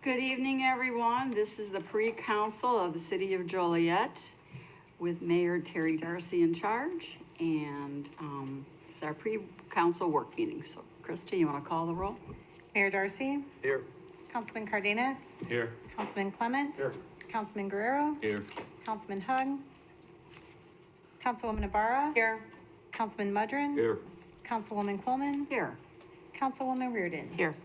Good evening, everyone. This is the pre-council of the city of Joliet with Mayor Terry Darcy in charge. And it's our pre-council work meeting. So Krista, you want to call the roll? Mayor Darcy? Here. Councilman Cardenas? Here. Councilman Clement? Here. Councilman Guerrero? Here. Councilman Hug? Councilwoman Ibarra? Here. Councilman Mudrin? Here. Councilwoman Coleman? Here. Councilwoman Reardon? Here.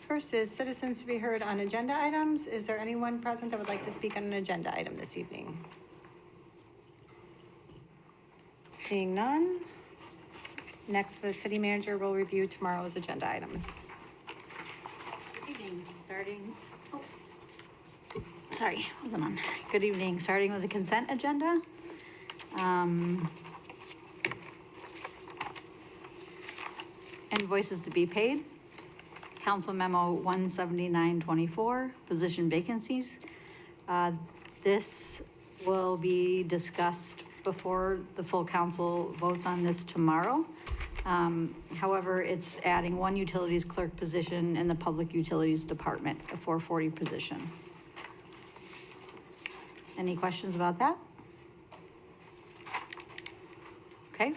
First is citizens to be heard on agenda items. Is there anyone present that would like to speak on an agenda item this evening? Seeing none. Next, the city manager will review tomorrow's agenda items. Good evening, sorry, wasn't on. Good evening, starting with the consent agenda. Invoices to be paid. Council Memo 17924, position vacancies. This will be discussed before the full council votes on this tomorrow. However, it's adding one utilities clerk position in the public utilities department, a 440 position. Any questions about that? Okay.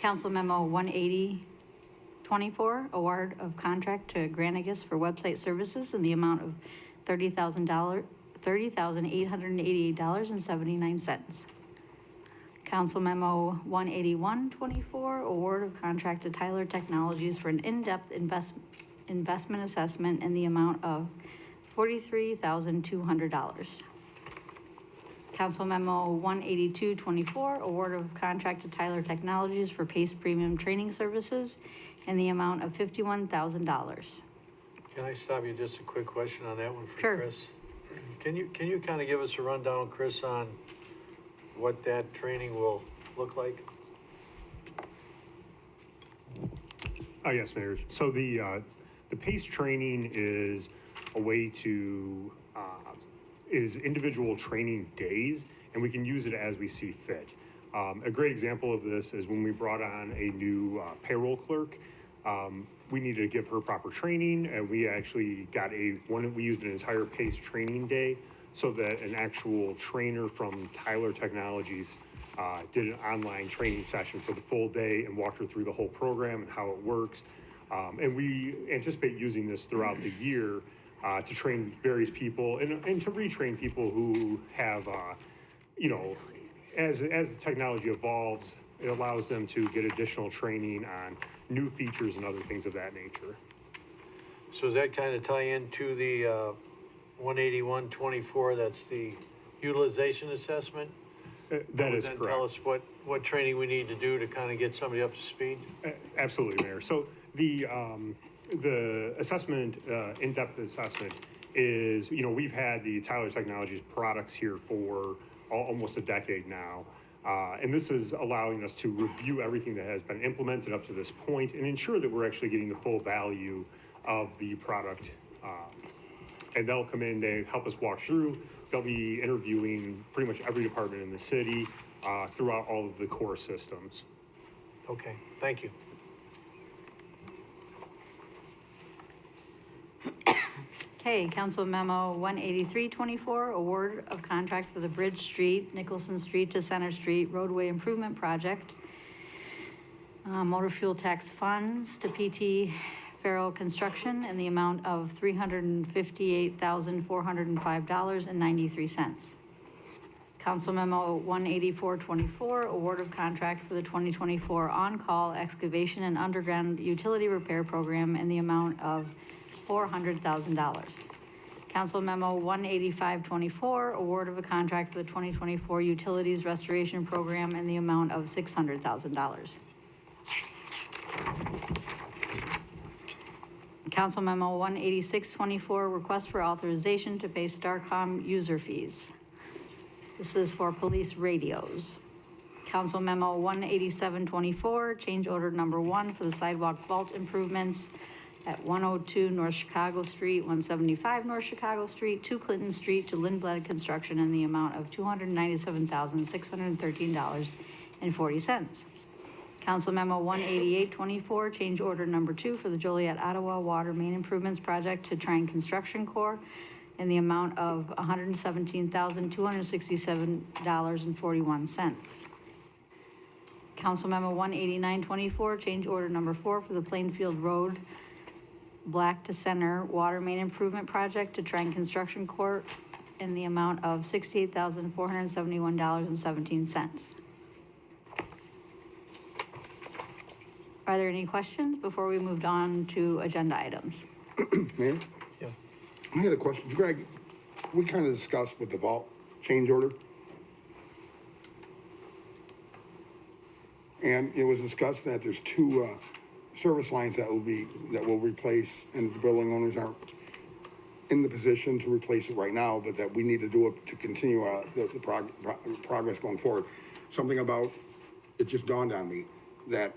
Council Memo 18024, award of contract to Granagus for website services in the amount of $30,888.79. Council Memo 18124, award of contract to Tyler Technologies for an in-depth investment assessment in the amount of $43,200. Council Memo 18224, award of contract to Tyler Technologies for PACE Premium Training Services in the amount of $51,000. Can I stop you just a quick question on that one for Sure. Chris? Can you kind of give us a rundown, Chris, on what that training will look like? Yes, Mayor. So the PACE training is a way to, is individual training days, and we can use it as we see fit. A great example of this is when we brought on a new payroll clerk. We needed to give her proper training, and we actually got we used an entire PACE training day so that an actual trainer from Tyler Technologies did an online training session for the full day and walked her through the whole program and how it works. And we anticipate using this throughout the year to train various people and to retrain people who have, as the technology evolves, it allows them to get additional training on new features and other things of that nature. So does that kind of tie into the 18124, that's the utilization assessment? That is Then correct. tell us what training we need to do to kind of get somebody up to speed? Absolutely, Mayor. So the assessment, in-depth assessment is, we've had the Tyler Technologies products here for almost a decade now. And this is allowing us to review everything that has been implemented up to this point and ensure that we're actually getting the full value of the product. And they'll come in, they help us walk through. They'll be interviewing pretty much every department in the city throughout all of the core systems. Okay, thank you. Okay, Council Memo 18324, award of contract for the Bridge Street, Nicholson Street to Center Street roadway improvement project. Motor fuel tax funds to PT Farrell Construction in the amount of $358,405.93. Council Memo 18424, award of contract for the 2024 on-call excavation and underground utility repair program in the amount of $400,000. Council Memo 18524, award of a contract for the 2024 utilities restoration program in the amount of $600,000. Council Memo 18624, request for authorization to pay Starcom user fees. This is for police radios. Council Memo 18724, change order number 1 for the sidewalk vault improvements at 102 North Chicago Street, 175 North Chicago Street, 2 Clinton Street to Lindblad Construction in the amount of $297,613.40. Council Memo 18824, change order number 2 for the Joliet Ottawa Water Main Improvements Project to Trine Construction Corp. in the amount of $117,267.41. Council Memo 18924, change order number 4 for the Plainfield Road Black to Center Water Main Improvement Project to Trine Construction Corp. in the amount of $68,471.17. Are there any questions before we moved on to agenda items? Mayor? Yeah. I had a question. Greg, we kind of discussed with the vault change order. And it was discussed that there's two service lines that will replace, and the building owners aren't in the position to replace it right now, but that we need to do it to continue the progress going forward. Something about, it just dawned on me that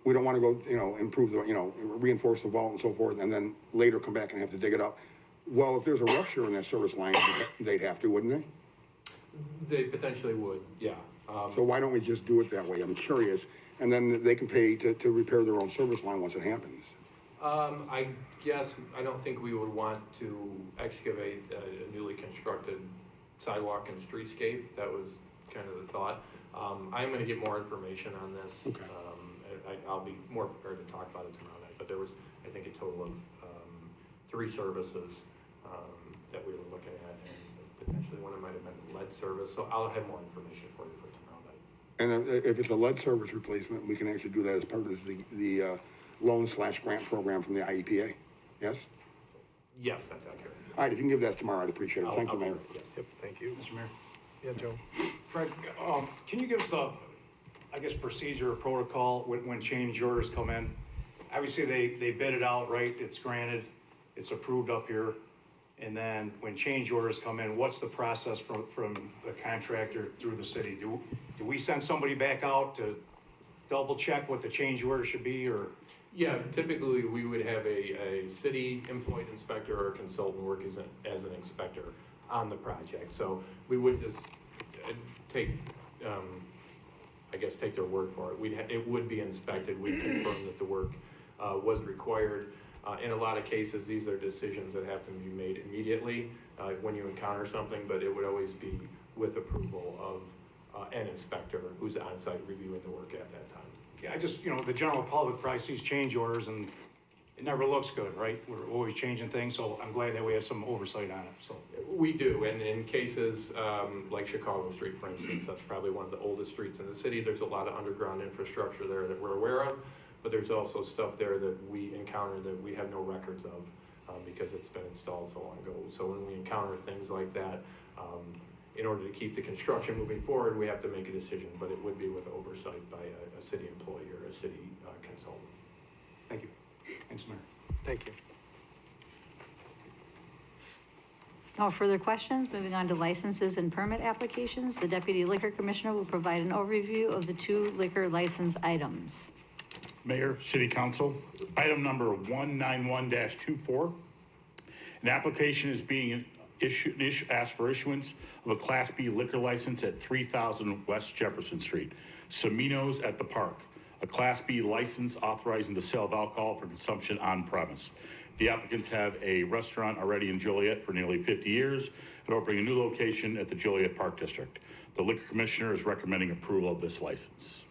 we don't want to go, improve the, reinforce the vault and so forth, and then later come back and have to dig it up. Well, if there's a rupture in that service line, they'd have to, wouldn't they? They potentially would, yeah. So why don't we just do it that way? I'm curious. And then they can pay to repair their own service line once it happens. I guess, I don't think we would want to excavate a newly constructed sidewalk and streetscape. That was kind of the thought. I'm gonna get more information on this. Okay. I'll be more prepared to talk about it tomorrow night, but there was, I think, a total of 3 services that we were looking at, and potentially one of them might have been lead service, so I'll have more information for you for tomorrow night. And if it's a lead service replacement, we can actually do that as part of the loan/grant program from the IEPA, yes? Yes, that's accurate. All right, if you can give that tomorrow, I'd appreciate it. Thank you, Mayor. Yes. Yep, thank you. Mr. Mayor. Yeah, Joe. Fred, can you give us the, procedure or protocol when change orders come in? Obviously, they bid it out, right? It's granted, it's approved up here. And then when change orders come in, what's the process from the contractor through the city? Do we send somebody back out to double check what the change order should be, or? Yeah, typically, we would have a city employed inspector or a consultant work as an inspector on the project. So we would just take their word for it. It would be inspected. We'd confirm that the work was required. In a lot of cases, these are decisions that have to be made immediately when you encounter something, but it would always be with approval of an inspector who's on site reviewing the work at that time. Yeah, the general public probably sees change orders and it never looks good, right? We're always changing things, so I'm glad that we have some oversight on it, so. We do, and in cases like Chicago Street, for instance, that's probably one of the oldest streets in the city. There's a lot of underground infrastructure there that we're aware of, but there's also stuff there that we encounter that we have no records of because it's been installed so long ago. So when we encounter things like that, in order to keep the construction moving forward, we have to make a decision, but it would be with oversight by a city employee or a city consultant. Thank you. Thanks, Mayor. Thank you. No further questions. Moving on to licenses and permit applications. The Deputy Liquor Commissioner will provide an overview of the 2 liquor license items. Mayor, City Council, item number 191-24. An application is being asked for issuance of a Class B liquor license at 3000 West Jefferson Street, Semino's at the Park. A Class B license authorizing the sale of alcohol for consumption on premise. The applicants have a restaurant already in Joliet for nearly 50 years and opening a new location at the Joliet Park District. The Liquor Commissioner is recommending approval of this license.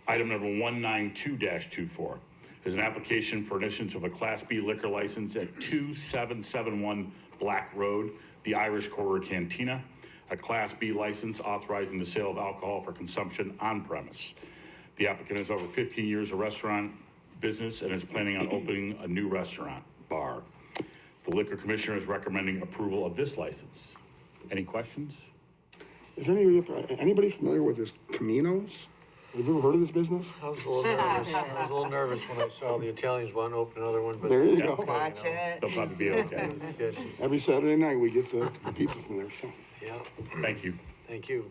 Item number 192-24 is an application for an issuance of a Class B liquor license at 2771 Black Road, the Irish Quarter Cantina. A Class B license authorizing the sale of alcohol for consumption on premise. The applicant has over 15 years of restaurant business and is planning on opening a new restaurant bar. The Liquor Commissioner is recommending approval of this license. Any questions? Is anybody familiar with this Camino's? Have you ever heard of this business? I was a little nervous when I saw the Italians want to open another one, but. There you go. Watch it. They'll probably be okay. Good. Every Saturday night, we get the pizza from there, so. Yeah, Thank you. thank you.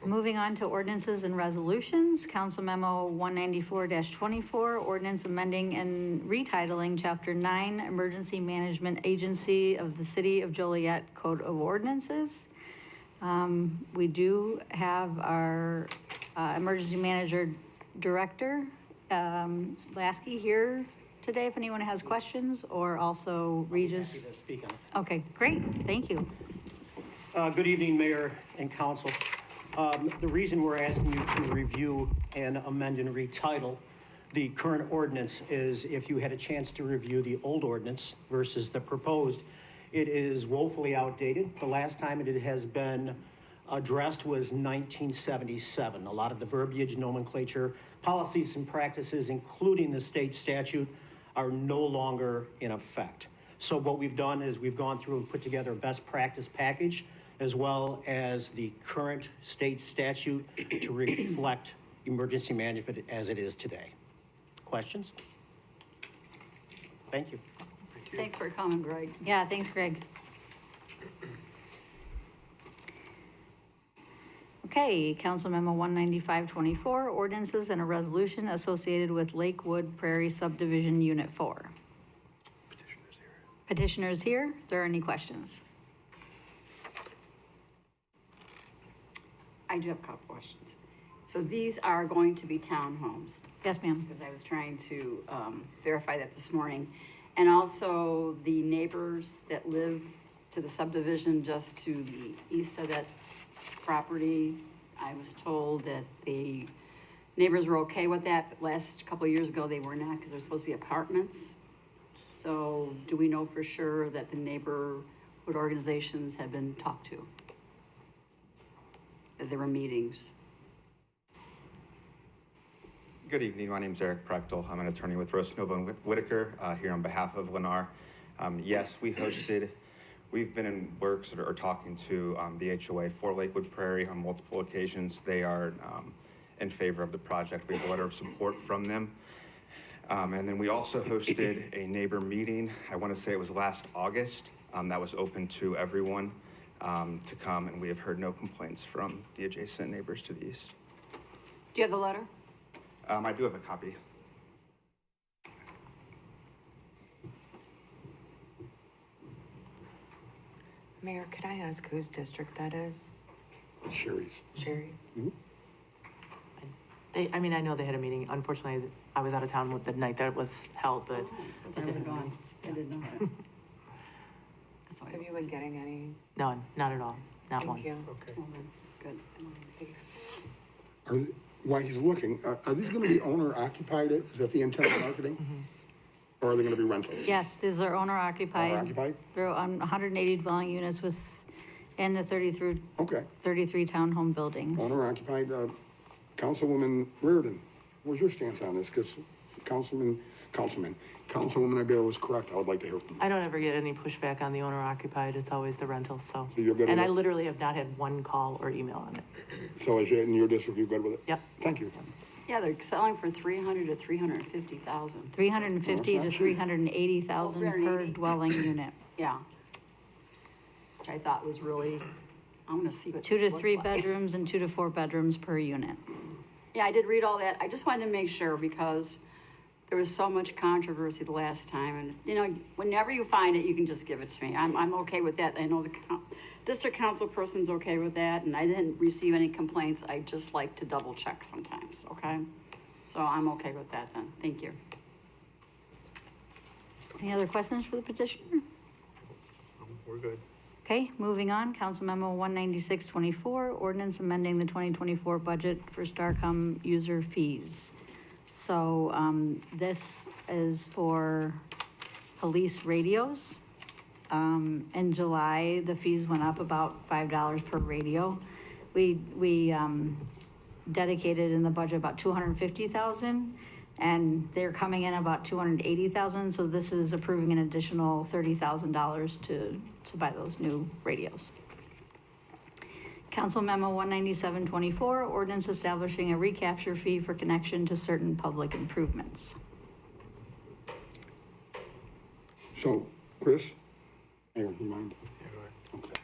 Moving on to ordinances and resolutions, Council Memo 194-24, ordinance amending and retitling Chapter 9, Emergency Management Agency of the City of Joliet Code of Ordinances. We do have our Emergency Manager Director, Lasky, here today if anyone has questions, or also Regis. Happy to speak on it. Okay, great, thank you. Good evening, Mayor and Council. The reason we're asking you to review and amend and retitle the current ordinance is if you had a chance to review the old ordinance versus the proposed, it is woefully outdated. The last time it has been addressed was 1977. A lot of the verbiage, nomenclature, policies and practices, including the state statute, are no longer in effect. So what we've done is we've gone through and put together a best practice package as well as the current state statute to reflect emergency management as it is today. Questions? Thank you. Thanks for coming, Greg. Yeah, thanks, Greg. Okay, Council Memo 19524, ordinances and a resolution associated with Lakewood Prairie Subdivision Unit 4. Petitioners here. If there are any questions? I do have a couple questions. So these are going to be townhomes, Yes, ma'am. because I was trying to verify that this morning. And also the neighbors that live to the subdivision just to the east of that property, I was told that the neighbors were okay with that, but last couple of years ago, they were not, because they're supposed to be apartments. So do we know for sure that the neighborhood organizations have been talked to? That there were meetings? Good evening. My name is Eric Prechtel. I'm an attorney with Rosenova and Whitaker here on behalf of Lennar. Yes, we've been in works or talking to the HOA for Lakewood Prairie on multiple occasions. They are in favor of the project. We have a letter of support from them. And then we also hosted a neighbor meeting. I want to say it was last August. That was open to everyone to come, and we have heard no complaints from the adjacent neighbors to the east. Do you have the letter? I do have a copy. Mayor, could I ask whose district that is? It's Sherry's. Sherry? I mean, I know they had a meeting. Unfortunately, I was out of town with the night that it was held, but Because I would have gone. I didn't know that. That's why. Have you been getting any? none, not at all, not one. Thank you. Okay. Well, then, good. Thanks. While he's looking, are these gonna be owner occupied? Is that the intent of marketing? Or are they gonna be rentals? Yes, these are owner Owner occupied. occupied? They're on 180 dwelling units and the 33 Okay, 33 townhome buildings. owner occupied, Councilwoman Reardon, what's your stance on this? Because Councilwoman Ibarra was correct, I would like to hear from you. I don't ever get any pushback on the owner occupied. It's always the rental, so. So you're good And with I it? literally have not had one call or email on it. So is it in your district, you good with it? Yep. Thank you. Yeah, they're selling for 300 to 350,000. 350 to 380,000 per 380. dwelling unit. Yeah. Which I thought was really, I'm gonna see what 2 this to looks 3 like. bedrooms and 2 to 4 bedrooms per unit. Yeah, I did read all that. I just wanted to make sure because there was so much controversy the last time. And, you know, whenever you find it, you can just give it to me. I'm okay with that. I know the district council person's okay with that, and I didn't receive any complaints. I just like to double check sometimes, okay? So I'm okay with that then. Thank you. Any other questions for the petitioner? We're good. Okay, moving on, Council Memo 19624, ordinance amending the 2024 budget for Starcom user fees. So this is for police radios. In July, the fees went up about $5 per radio. We dedicated in the budget about 250,000, and they're coming in about 280,000. So this is approving an additional $30,000 to buy those new radios. Council Memo 19724, ordinance establishing a recapture fee for connection to certain public improvements. So, Chris? Mayor, you mind? Okay.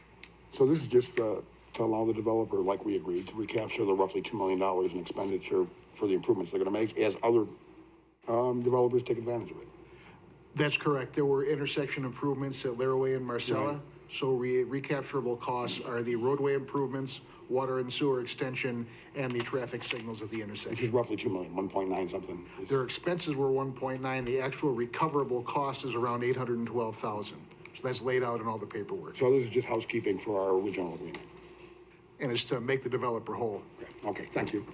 So this is just to allow the developer, like we agreed, to recapture the roughly $2 million in expenditure for the improvements they're gonna make as other developers take advantage of it. That's correct. There were intersection improvements at Laraway and Marcella So recapturable costs are the roadway improvements, water and sewer extension, and the traffic signals at the Which intersection. is roughly 2 million, 1.9 something. Their expenses were 1.9, the actual recoverable cost is around 812,000. So that's laid out in all the paperwork. So this is just housekeeping for our original agreement. And it's to make the developer whole. Okay, thank you.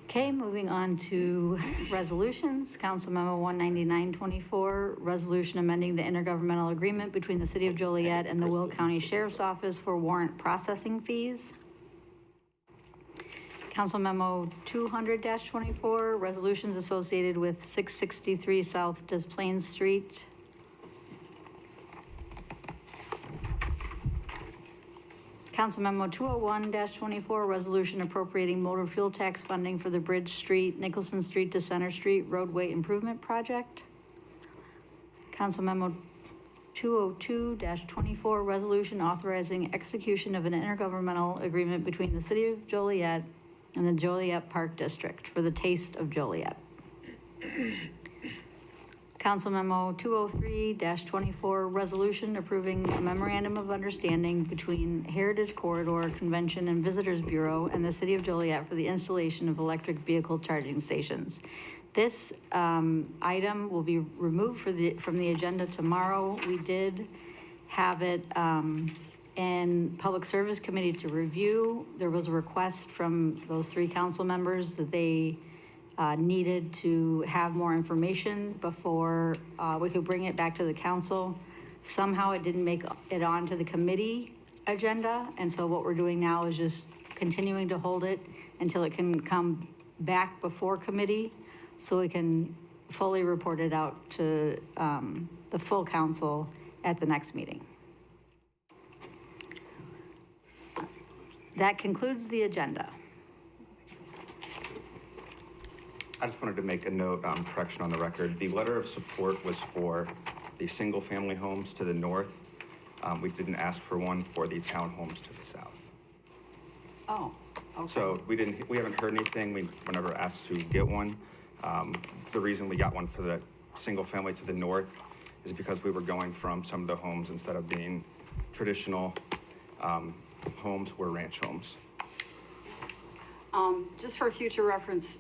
Okay, moving on to resolutions. Council Memo 19924, resolution amending the intergovernmental agreement between the City of Joliet and the Will County Sheriff's Office for warrant processing fees. Council Memo 200-24, resolutions associated with 663 South Des Plaines Street. Council Memo 201-24, resolution appropriating motor fuel tax funding for the Bridge Street, Nicholson Street to Center Street roadway improvement project. Council Memo 202-24, resolution authorizing execution of an intergovernmental agreement between the City of Joliet and the Joliet Park District for the Taste of Joliet. Council Memo 203-24, resolution approving a memorandum of understanding between Heritage Corridor Convention and Visitors Bureau and the City of Joliet for the installation of electric vehicle charging stations. This item will be removed from the agenda tomorrow. We did have it in Public Service Committee to review. There was a request from those 3 council members that they needed to have more information before we could bring it back to the council. Somehow it didn't make it onto the committee agenda, and so what we're doing now is just continuing to hold it until it can come back before committee, so we can fully report it out to the full council at the next meeting. That concludes the agenda. I just wanted to make a note, correction on the record. The letter of support was for the single-family homes to the north. We didn't ask for one for the townhomes to the south. Oh, okay. So we haven't heard anything. We were never asked to get one. The reason we got one for the single-family to the north is because we were going from some of the homes, instead of being traditional homes, were ranch homes. Just for future reference,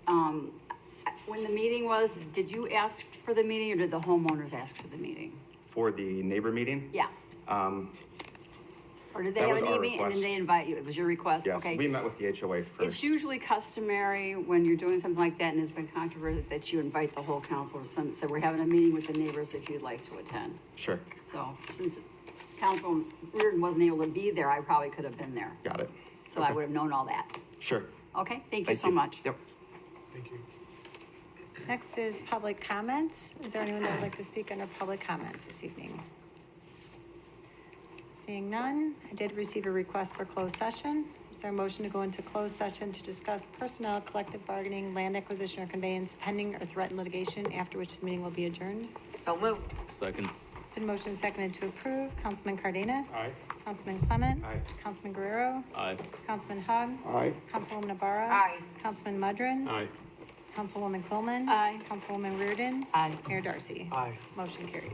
when the meeting was, did you ask for the meeting or did the homeowners ask for the meeting? For the neighbor meeting? Yeah. Or did they That have was an our evening and then request. they invite you? It was your request? Yes, Okay. we met with the HOA It's first. usually customary when you're doing something like that and it's been controversial that you invite the whole council or some, so we're having a meeting with the neighbors if you'd like to attend. Sure, So since Councilman Reardon wasn't able to be there, I probably could have been there. got it. So I would have known all that. Sure. Okay, thank you Thank so you. much. Yep. Thank you. Next is public comments. Is there anyone that would like to speak under public comments this evening? Seeing none, I did receive a request for closed session. Is there a motion to go into closed session to discuss personnel, collective bargaining, land acquisition or conveyance, pending or threatened litigation, after which the meeting will be adjourned? So moved. Second. Been motion and seconded to approve. Councilman Cardenas? Aye. Councilman Clement? Aye. Councilman Guerrero? Aye. Councilman Hug? Aye. Councilwoman Navarro? Aye. Councilman Mudrin? Aye. Councilwoman Quillman? Aye. Councilwoman Reardon? Aye. Mayor Darcy? Aye. Motion carried.